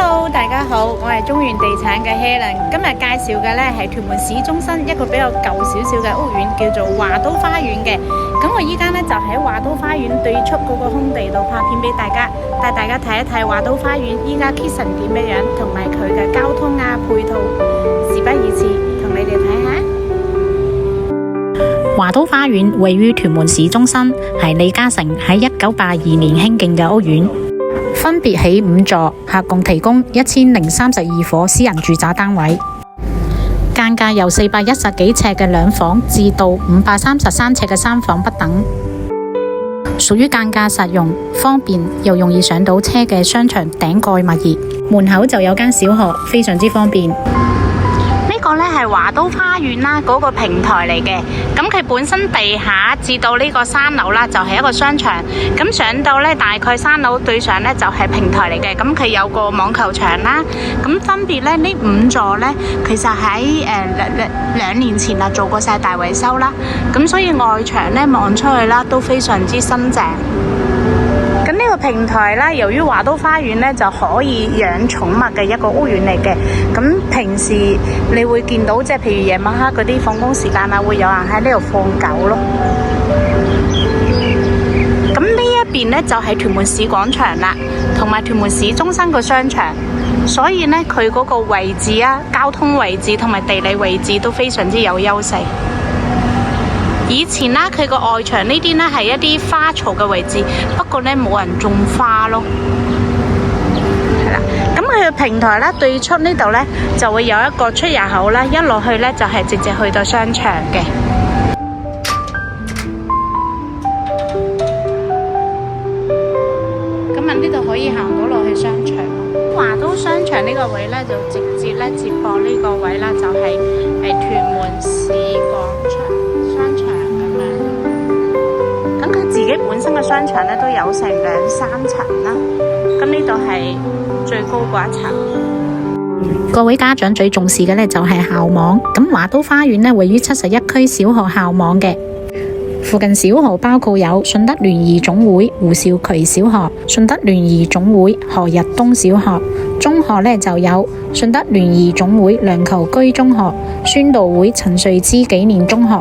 Hello， 大家好，我係中原地產嘅 Helen， 今日介紹嘅呢係屯門市中心一個比較舊少少嘅屋苑，叫做華都花園嘅。咁我依家呢就喺華都花園對出嗰個空地度拍片俾大家，帶大家睇一睇華都花園依家 kitchen 點樣樣，同埋佢嘅交通啊配套。事不宜遲，同你哋睇下。華都花園位於屯門市中心，係李嘉誠喺1982年興建嘅屋苑，分別起5座，合共提供1032伙私人住宅單位，間隔由410幾尺嘅2房至到533尺嘅3房不等，屬於間隔實用、方便又容易上到車嘅商場頂蓋物業，門口就有間小學，非常之方便。呢個呢係華都花園啦，嗰個平台嚟嘅。咁佢本身地下至到呢個3樓啦，就係一個商場。咁上到呢，大概3樓對上呢，就係平台嚟嘅。咁佢有個網球場啦。咁分別呢，呢5座呢，其實喺2年前啦做過晒大維修啦。咁所以外牆呢，望出去啦都非常之新淨。咁呢個平台啦，由於華都花園呢就可以養寵物嘅一個屋苑嚟嘅。咁平時你會見到，即係譬如夜晚黑嗰啲放工時間啊，會有人喺呢度放狗咯。咁呢一邊呢就係屯門市廣場啦，同埋屯門市中心個商場。所以呢，佢嗰個位置啊，交通位置同埋地理位置都非常之有優勢。以前啦，佢個外牆呢啲呢係一啲花槽嘅位置，不過呢冇人種花咯。係啦，咁佢嘅平台啦，對出呢度呢就會有一個出入口啦，一落去呢就係直接去到商場嘅。咁啊，呢度可以行到落去商場。華都商場呢個位呢，就直接呢接駁呢個位啦，就係屯門市廣場。自己本身嘅商場咧都有成2-3層啦，咁呢度係最高嗰一層。各位家長最重視嘅呢就係校網，咁華都花園呢位於71區小學校網嘅，附近小學包括有順德聯誼總會胡少渠小學、順德聯誼總會何日東小學，中學呢就有順德聯誼總會梁銶琚中學、宣道會陳瑞之紀念中學。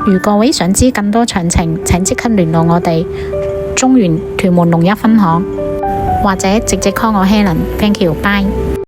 如各位想知更多詳情，請即刻聯絡我哋中原屯門龍一分行，或者直接 call 我 Helen。Thank you，bye。